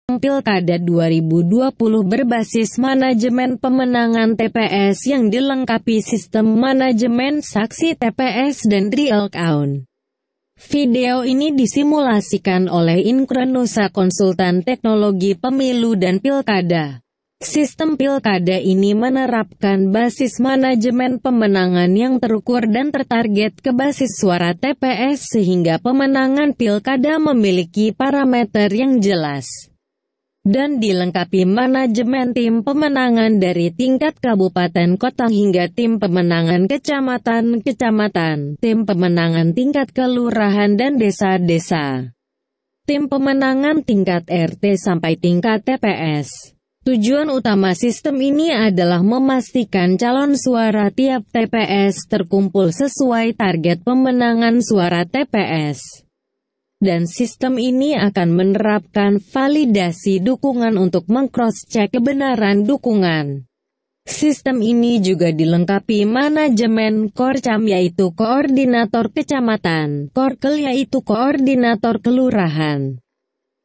Pilkada 2020 berbasis manajemen pemenangan TPS yang dilengkapi sistem manajemen saksi TPS dan real count. Video ini disimulasikan oleh Inkrenusa Konsultan Teknologi Pemilu dan Pilkada. Sistem pilkada ini menerapkan basis manajemen pemenangan yang terukur dan tertarget ke basis suara TPS sehingga pemenangan pilkada memiliki parameter yang jelas. Dan dilengkapi manajemen tim pemenangan dari tingkat kabupaten kota hingga tim pemenangan kecamatan, tim pemenangan tingkat kelurahan dan desa-desa, tim pemenangan tingkat RT sampai tingkat TPS. Tujuan utama sistem ini adalah memastikan calon suara tiap TPS terkumpul sesuai target pemenangan suara TPS. Dan sistem ini akan menerapkan validasi dukungan untuk meng-cross-check kebenaran dukungan. Sistem ini juga dilengkapi manajemen Korcam yaitu koordinator kecamatan, Korkel yaitu koordinator kelurahan,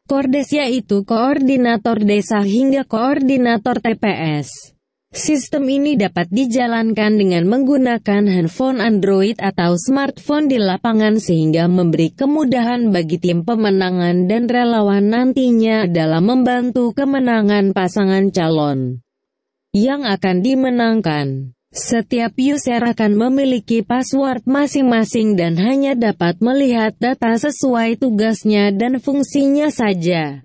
Kordes yaitu koordinator desa hingga koordinator TPS. Sistem ini dapat dijalankan dengan menggunakan handphone Android atau smartphone di lapangan sehingga memberi kemudahan bagi tim pemenangan dan relawan nantinya dalam membantu kemenangan pasangan calon yang akan dimenangkan. Setiap user akan memiliki password masing-masing dan hanya dapat melihat data sesuai tugasnya dan fungsinya saja.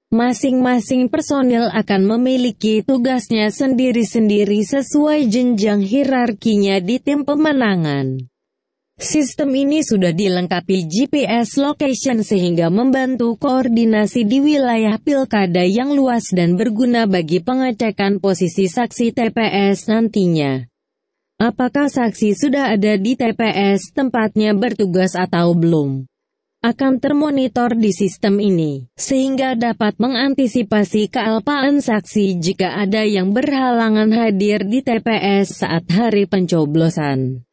Masing-masing personil akan memiliki tugasnya sendiri-sendiri sesuai jenjang hierarkinya di tim pemenangan. Sistem ini sudah dilengkapi GPS location sehingga membantu koordinasi di wilayah pilkada yang luas dan berguna bagi pengecekan posisi saksi TPS nantinya. Apakah saksi sudah ada di TPS tempatnya bertugas atau belum? Akan termonitor di sistem ini, sehingga dapat mengantisipasi kealpaan saksi jika ada yang berhalangan hadir di TPS saat hari pencoblosan.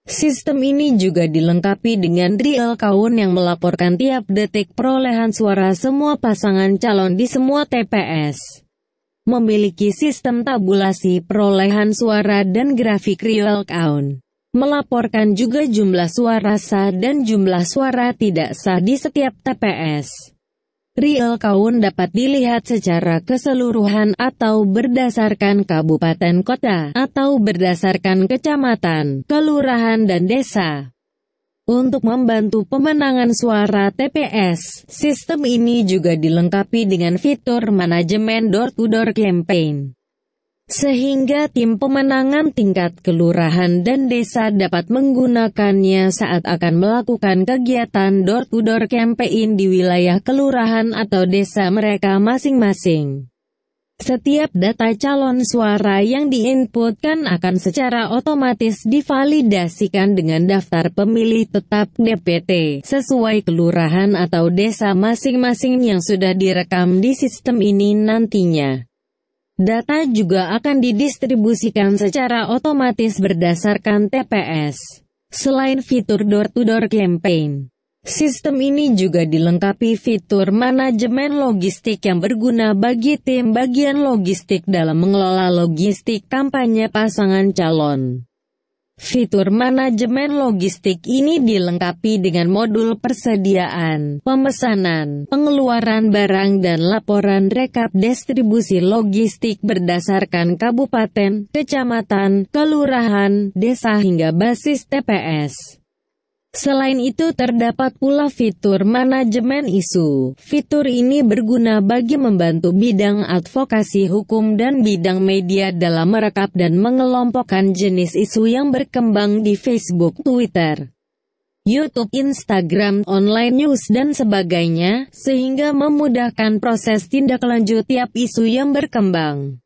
Sistem ini juga dilengkapi dengan real count yang melaporkan tiap detik perolehan suara semua pasangan calon di semua TPS. Memiliki sistem tabulasi perolehan suara dan grafik real count. Melaporkan juga jumlah suara sah dan jumlah suara tidak sah di setiap TPS. Real count dapat dilihat secara keseluruhan atau berdasarkan kabupaten kota, atau berdasarkan kecamatan, kelurahan dan desa. Untuk membantu pemenangan suara TPS, sistem ini juga dilengkapi dengan fitur manajemen door-to-door campaign. Sehingga tim pemenangan tingkat kelurahan dan desa dapat menggunakannya saat akan melakukan kegiatan door-to-door campaign di wilayah kelurahan atau desa mereka masing-masing. Setiap data calon suara yang diinputkan akan secara otomatis divalidasikan dengan daftar pemilih tetap DPT sesuai kelurahan atau desa masing-masing yang sudah direkam di sistem ini nantinya. Data juga akan didistribusikan secara otomatis berdasarkan TPS. Selain fitur door-to-door campaign, sistem ini juga dilengkapi fitur manajemen logistik yang berguna bagi tim bagian logistik dalam mengelola logistik kampanye pasangan calon. Fitur manajemen logistik ini dilengkapi dengan modul persediaan, pemesanan, pengeluaran barang dan laporan rekap distribusi logistik berdasarkan kabupaten, kecamatan, kelurahan, desa hingga basis TPS. Selain itu terdapat pula fitur manajemen isu. Fitur ini berguna bagi membantu bidang advokasi hukum dan bidang media dalam merekap dan mengelompokkan jenis isu yang berkembang di Facebook, Twitter, YouTube, Instagram, online news dan sebagainya, sehingga memudahkan proses tindak lanjut tiap isu yang berkembang.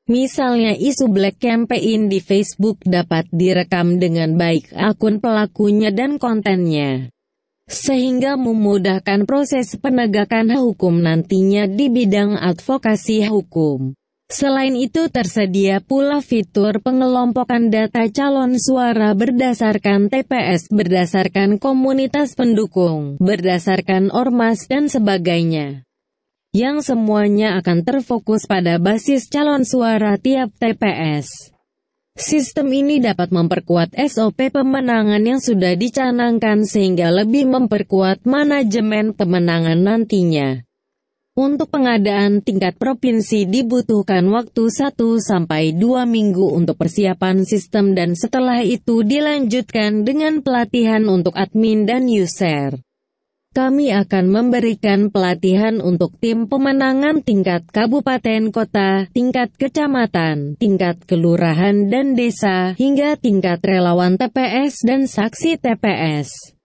Misalnya isu Black Campaign di Facebook dapat direkam dengan baik akun pelakunya dan kontennya, sehingga memudahkan proses penegakan hukum nantinya di bidang advokasi hukum. Selain itu tersedia pula fitur pengelompokan data calon suara berdasarkan TPS, berdasarkan komunitas pendukung, berdasarkan ormas dan sebagainya, yang semuanya akan terfokus pada basis calon suara tiap TPS. Sistem ini dapat memperkuat SOP pemenangan yang sudah dicanangkan sehingga lebih memperkuat manajemen pemenangan nantinya. Untuk pengadaan tingkat provinsi dibutuhkan waktu 1-2 minggu untuk persiapan sistem dan setelah itu dilanjutkan dengan pelatihan untuk admin dan user. Kami akan memberikan pelatihan untuk tim pemenangan tingkat kabupaten kota, tingkat kecamatan, tingkat kelurahan dan desa, hingga tingkat relawan TPS dan saksi TPS.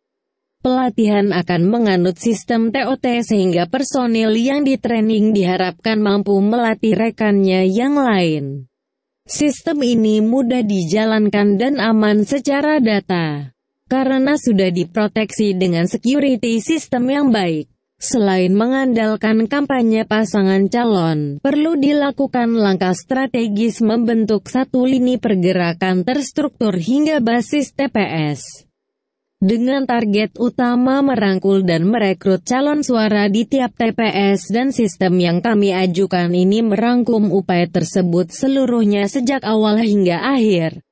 Pelatihan akan menganut sistem TOT sehingga personil yang ditraining diharapkan mampu melatih rekannya yang lain. Sistem ini mudah dijalankan dan aman secara data, karena sudah diproteksi dengan security sistem yang baik. Selain mengandalkan kampanye pasangan calon, perlu dilakukan langkah strategis membentuk satu lini pergerakan terstruktur hingga basis TPS. Dengan target utama merangkul dan merekrut calon suara di tiap TPS dan sistem yang kami ajukan ini merangkum upaya tersebut seluruhnya sejak awal hingga akhir.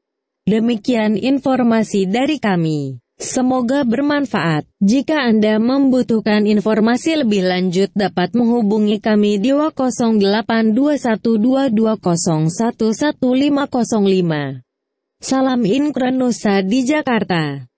Demikian informasi dari kami. Semoga bermanfaat. Jika Anda membutuhkan informasi lebih lanjut dapat menghubungi kami di 082122011505. Salam Inkra Nusa di Jakarta.